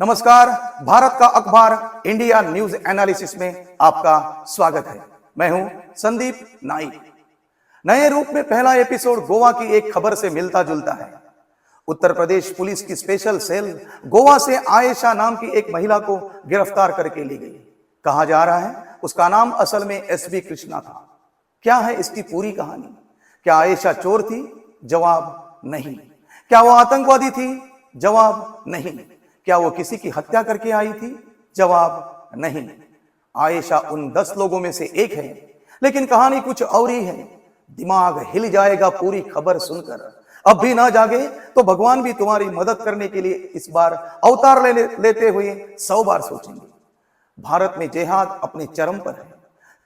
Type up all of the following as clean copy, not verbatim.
नमस्कार, भारत का अखबार इंडिया न्यूज एनालिसिस में आपका स्वागत है। मैं हूं संदीप नाइक। नए रूप में पहला एपिसोड गोवा की एक खबर से मिलता जुलता है। उत्तर प्रदेश पुलिस की स्पेशल सेल गोवा से आयशा नाम की एक महिला को गिरफ्तार करके ली गई। कहा जा रहा है उसका नाम असल में एसबी कृष्णा था। क्या है इसकी पूरी कहानी? क्या आयशा चोर थी? जवाब नहीं। क्या वो आतंकवादी थी? जवाब नहीं। क्या वो किसी की हत्या करके आई थी? जवाब नहीं। आयशा उन 10 लोगों में से एक है, लेकिन कहानी कुछ और ही है। दिमाग हिल जाएगा पूरी खबर सुनकर। अब भी ना जागे तो भगवान भी तुम्हारी मदद करने के लिए इस बार अवतार लेते हुए 100 बार सोचेंगे। भारत में जिहाद अपने चरम पर है।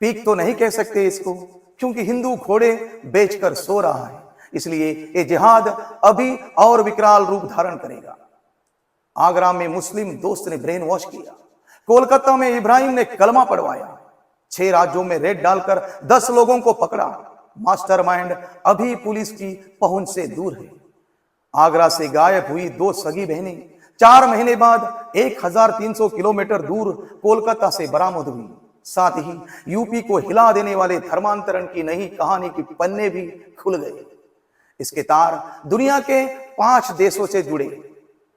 पीक तो नहीं कह सकते इसको, क्योंकि हिंदू घोड़े बेचकर सो रहा है। इसलिए ये जिहाद अभी और विकराल रूप धारण करेगा। आगरा में मुस्लिम दोस्त ने ब्रेन वॉश किया। कोलकाता में इब्राहिम ने कलमा पढ़वाया। 6 राज्यों में रेड डालकर 10 लोगों को पकड़ा। मास्टरमाइंड अभी पुलिस की पहुंच से दूर है। आगरा से गायब हुई 2 सगी बहनें 4 महीने बाद 1300 किलोमीटर दूर कोलकाता से बरामद हुई। साथ ही यूपी को हिला देने वाले धर्मांतरण की नई कहानी के पन्ने भी खुल गए। इसके तार दुनिया के 5 देशों से जुड़े,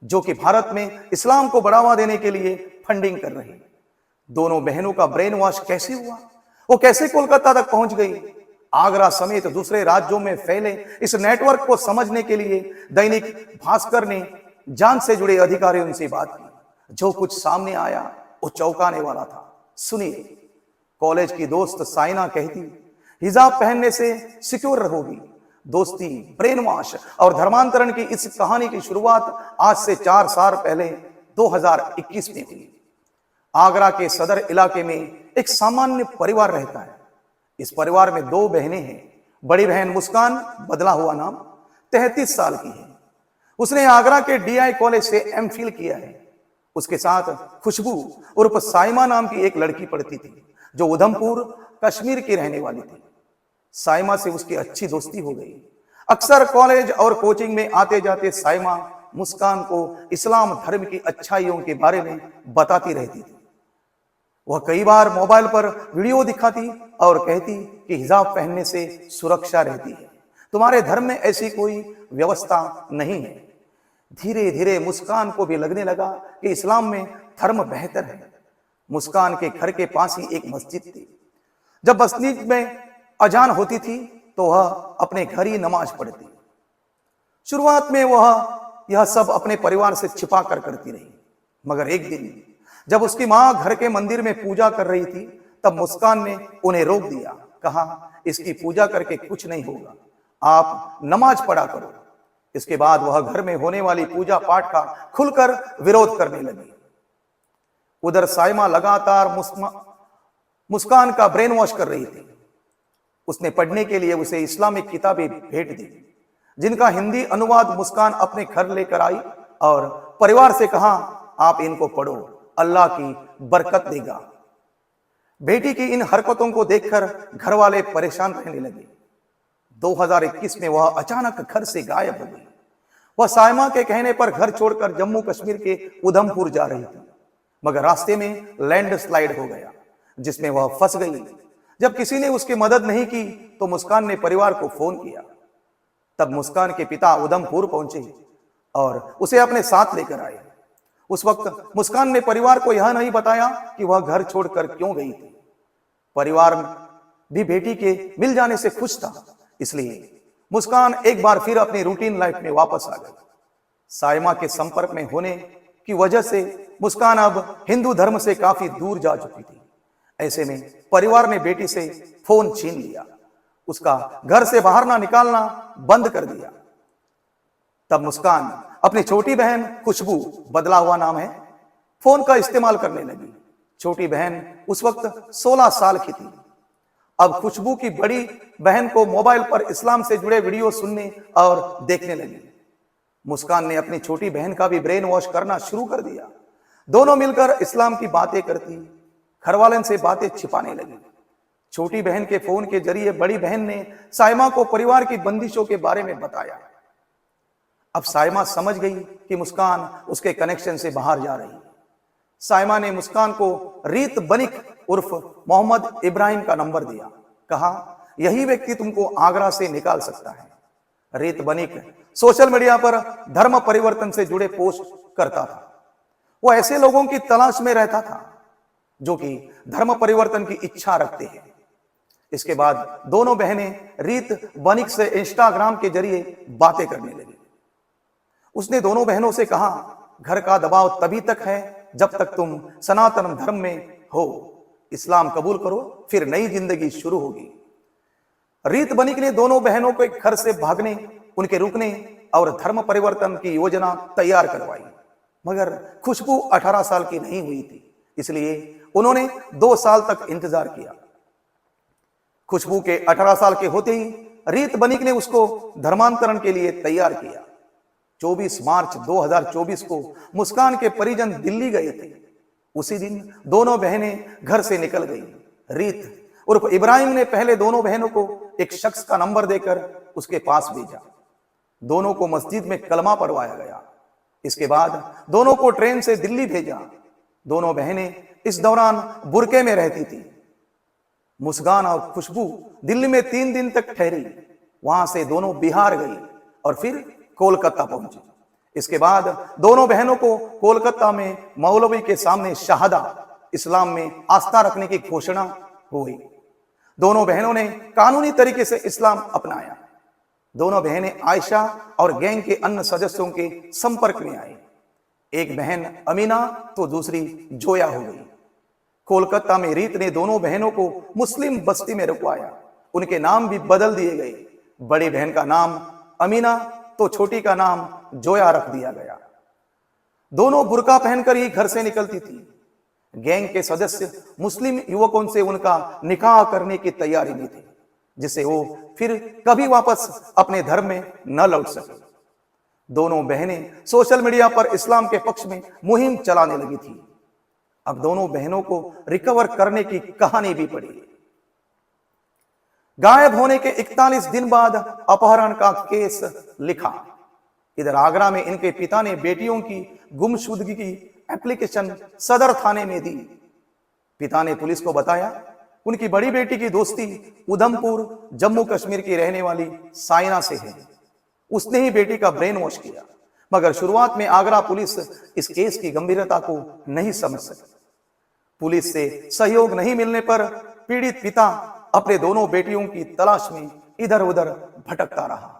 जो कि भारत में इस्लाम को बढ़ावा देने के लिए फंडिंग कर रहे हैं। दोनों बहनों का ब्रेन वॉश कैसे हुआ? वो कैसे कोलकाता तक पहुंच गई? आगरा समेत दूसरे राज्यों में फैले इस नेटवर्क को समझने के लिए दैनिक भास्कर ने जांच से जुड़े अधिकारियों से बात की। जो कुछ सामने आया वो चौंकाने वाला था। सुनिए। कॉलेज की दोस्त साइना कहती, हिजाब पहनने से सिक्योर रहोगी। दोस्ती, ब्रेन वॉश और धर्मांतरण की इस कहानी की शुरुआत आज से 4 साल पहले 2021 में हुई। आगरा के सदर इलाके में एक सामान्य परिवार रहता है। इस परिवार में 2 बहनें हैं। बड़ी बहन मुस्कान, बदला हुआ नाम, 33 साल की है। उसने आगरा के डीआई कॉलेज से एमफिल किया है। उसके साथ खुशबू उर्फ साइमा नाम की एक लड़की पढ़ती थी, जो उधमपुर कश्मीर की रहने वाली थी। साइमा से उसकी अच्छी दोस्ती हो गई। अक्सर कॉलेज और कोचिंग में आते जाते साइमा मुस्कान को इस्लाम धर्म की अच्छाइयों के बारे में बताती रहती थी। वह कई बार मोबाइल पर वीडियो दिखाती और कहती कि हिजाब पहनने से सुरक्षा रहती है, तुम्हारे धर्म में ऐसी कोई व्यवस्था नहीं है। धीरे धीरे मुस्कान को भी लगने लगा कि इस्लाम में धर्म बेहतर है। मुस्कान के घर के पास ही एक मस्जिद थी। जब मस्जिद में अजान होती थी तो वह अपने घर ही नमाज पढ़ती। शुरुआत में वह यह सब अपने परिवार से छिपा कर करती रही, मगर एक दिन जब उसकी मां घर के मंदिर में पूजा कर रही थी, तब मुस्कान ने उन्हें रोक दिया। कहा, इसकी पूजा करके कुछ नहीं होगा, आप नमाज पढ़ा करो। इसके बाद वह घर में होने वाली पूजा पाठ का खुलकर विरोध करने लगी। उधर साइमा लगातार मुस्कान का ब्रेन वॉश कर रही थी। उसने पढ़ने के लिए उसे इस्लामिक किताबें भेंट दी, जिनका हिंदी अनुवाद मुस्कान अपने घर लेकर आई और परिवार से कहा, आप इनको पढ़ो, अल्लाह की बरकत देगा। बेटी की इन हरकतों को देखकर घर वाले परेशान रहने लगे। 2021 में वह अचानक घर से गायब हो गई। वह साइमा के कहने पर घर छोड़कर जम्मू कश्मीर के उधमपुर जा रही थी, मगर रास्ते में लैंडस्लाइड हो गया, जिसमें वह फंस गई। जब किसी ने उसकी मदद नहीं की तो मुस्कान ने परिवार को फोन किया। तब मुस्कान के पिता उधमपुर पहुंचे और उसे अपने साथ लेकर आए। उस वक्त मुस्कान ने परिवार को यह नहीं बताया कि वह घर छोड़कर क्यों गई थी। परिवार भी बेटी के मिल जाने से खुश था, इसलिए मुस्कान एक बार फिर अपनी रूटीन लाइफ में वापस आ गई। साइमा के संपर्क में होने की वजह से मुस्कान अब हिंदू धर्म से काफी दूर जा चुकी थी। ऐसे में परिवार ने बेटी से फोन छीन लिया, उसका घर से बाहर ना निकालना बंद कर दिया। तब मुस्कान अपनी छोटी बहन खुशबू, बदला हुआ नाम है, फोन का इस्तेमाल करने लगी। छोटी बहन उस वक्त 16 साल की थी। अब खुशबू की बड़ी बहन को मोबाइल पर इस्लाम से जुड़े वीडियो सुनने और देखने लगी। मुस्कान ने अपनी छोटी बहन का भी ब्रेन वॉश करना शुरू कर दिया। दोनों मिलकर इस्लाम की बातें करती, घरवालों से बातें छिपाने लगी। छोटी बहन के फोन के जरिए बड़ी बहन ने साइमा को परिवार की बंदिशों के बारे में बताया। अब साइमा समझ गई कि मुस्कान उसके कनेक्शन से बाहर जा रही है। साइमा ने मुस्कान को रीत बनिक उर्फ मोहम्मद इब्राहिम का नंबर दिया। कहा, यही व्यक्ति तुमको आगरा से निकाल सकता है। रीत बनिक सोशल मीडिया पर धर्म परिवर्तन से जुड़े पोस्ट करता था। वो ऐसे लोगों की तलाश में रहता था जो कि धर्म परिवर्तन की इच्छा रखते हैं। इसके बाद दोनों बहनें रीत बनिक से इंस्टाग्राम के जरिए बातें करने लगी। उसने दोनों बहनों से कहा, घर का दबाव तभी तक है जब तक तुम सनातन धर्म में हो। इस्लाम कबूल करो, फिर नई जिंदगी शुरू होगी। रीत बनिक ने दोनों बहनों को एक घर से भागने, उनके रुकने और धर्म परिवर्तन की योजना तैयार करवाई। मगर खुशबू 18 साल की नहीं हुई थी, इसलिए उन्होंने 2 साल तक इंतजार किया। खुशबू के 18 साल के होते ही रीत बनिक ने उसको धर्मांतरण के लिए तैयार किया। 24 मार्च 2024 को मुस्कान के परिजन दिल्ली गए थे। उसी दिन दोनों बहनें घर से निकल गई। रीत उर्फ इब्राहिम ने पहले दोनों बहनों को एक शख्स का नंबर देकर उसके पास भेजा। दोनों को मस्जिद में कलमा पढ़वाया गया। इसके बाद दोनों को ट्रेन से दिल्ली भेजा। दोनों बहनें इस दौरान बुरके में रहती थी। मुस्कान और खुशबू दिल्ली में 3 दिन तक ठहरी। वहां से दोनों बिहार गई और फिर कोलकाता पहुंची। इसके बाद दोनों बहनों को कोलकाता में मौलवी के सामने शहादा, इस्लाम में आस्था रखने की घोषणा हुई। दोनों बहनों ने कानूनी तरीके से इस्लाम अपनाया। दोनों बहनें आयशा और गैंग के अन्य सदस्यों के संपर्क में आई। एक बहन अमीना तो दूसरी जोया हो गई। कोलकाता में रीत ने दोनों बहनों को मुस्लिम बस्ती में रुकवाया। उनके नाम भी बदल दिए गए। बड़ी बहन का नाम अमीना तो छोटी का नाम जोया रख दिया गया। दोनों बुर्का पहनकर ही घर से निकलती थी। गैंग के सदस्य मुस्लिम युवकों से उनका निकाह करने की तैयारी में थे, जिससे वो फिर कभी वापस अपने धर्म में न लौट सके। दोनों बहनें सोशल मीडिया पर इस्लाम के पक्ष में मुहिम चलाने लगी थी। अब दोनों बहनों को रिकवर करने की कहानी भी पड़ी। गायब होने के 41 दिन बाद अपहरण का केस लिखा। इधर आगरा में इनके पिता ने बेटियों की गुमशुदगी की एप्लीकेशन सदर थाने में दी। पिता ने पुलिस को बताया उनकी बड़ी बेटी की दोस्ती उधमपुर जम्मू कश्मीर की रहने वाली साइना से है। उसने ही बेटी का ब्रेन वॉश किया। मगर शुरुआत में आगरा पुलिस इस केस की गंभीरता को नहीं समझ सकी। पुलिस से सहयोग नहीं मिलने पर पीड़ित पिता अपने दोनों बेटियों की तलाश में इधर उधर भटकता रहा।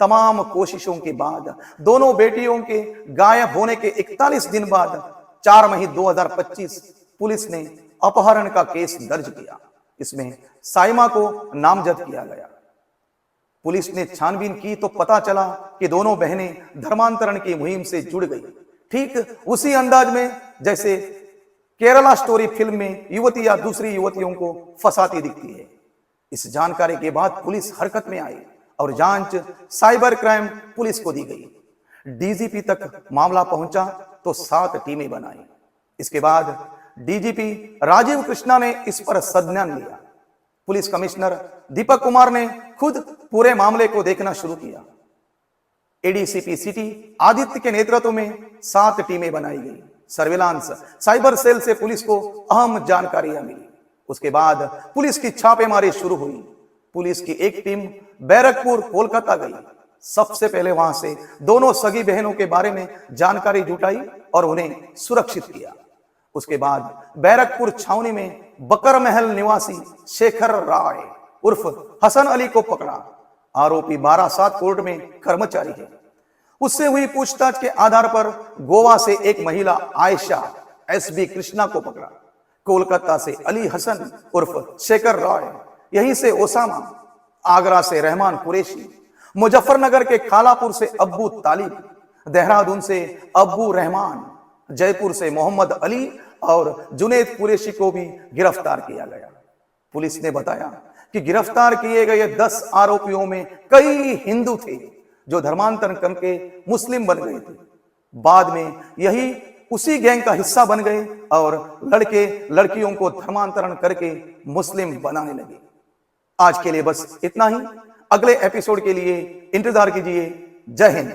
तमाम कोशिशों के बाद दोनों बेटियों के गायब होने के 41 दिन बाद 4 मई 2025 पुलिस ने अपहरण का केस दर्ज किया। इसमें साइमा को नामजद किया गया। पुलिस ने छानबीन की तो पता चला कि दोनों बहनें धर्मांतरण की मुहिम से जुड़ गई, ठीक उसी अंदाज में जैसे केरला स्टोरी फिल्म में युवतियां दूसरी युवतियों को फंसाती दिखती है। इस जानकारी के बाद पुलिस हरकत में आई और जांच साइबर क्राइम पुलिस को दी गई। डीजीपी तक मामला पहुंचा तो 7 टीमें बनाई। इसके बाद डीजीपी राजीव कृष्णा ने इस पर संज्ञान लिया। पुलिस कमिश्नर दीपक कुमार ने खुद पूरे मामले को देखना शुरू किया। एडीसीपी सिटी आदित्य के नेतृत्व में 7 टीमें बनाई गई। सर्विलांस साइबर सेल से पुलिस को अहम जानकारियां मिली। उसके बाद पुलिस की छापेमारी शुरू हुई। पुलिस की एक टीम बैरकपुर कोलकाता गई। सबसे पहले वहां से दोनों सगी बहनों के बारे में जानकारी जुटाई और उन्हें सुरक्षित किया। उसके बाद बैरकपुर छावनी में बकर महल निवासी शेखर राय उर्फ हसन अली को पकड़ा। आरोपी बारासात कोर्ट में कर्मचारी है। उससे हुई पूछताछ के आधार पर गोवा से एक महिला आयशा एसबी कृष्णा को पकड़ा। कोलकाता से अली हसन उर्फ शेखर राय, यहीं से ओसामा, आगरा से रहमान कुरैशी, मुजफ्फरनगर के खालापुर से अब्बू तालिब, देहरादून से अब्बू रहमान, जयपुर से मोहम्मद अली और जुनैद कुरैशी को भी गिरफ्तार किया गया। पुलिस ने बताया कि गिरफ्तार किए गए 10 आरोपियों में कई हिंदू थे जो धर्मांतरण करके मुस्लिम बन गए थे। बाद में यही उसी गैंग का हिस्सा बन गए और लड़के लड़कियों को धर्मांतरण करके मुस्लिम बनाने लगे। आज के लिए बस इतना ही। अगले एपिसोड के लिए इंतजार कीजिए। जय हिंद।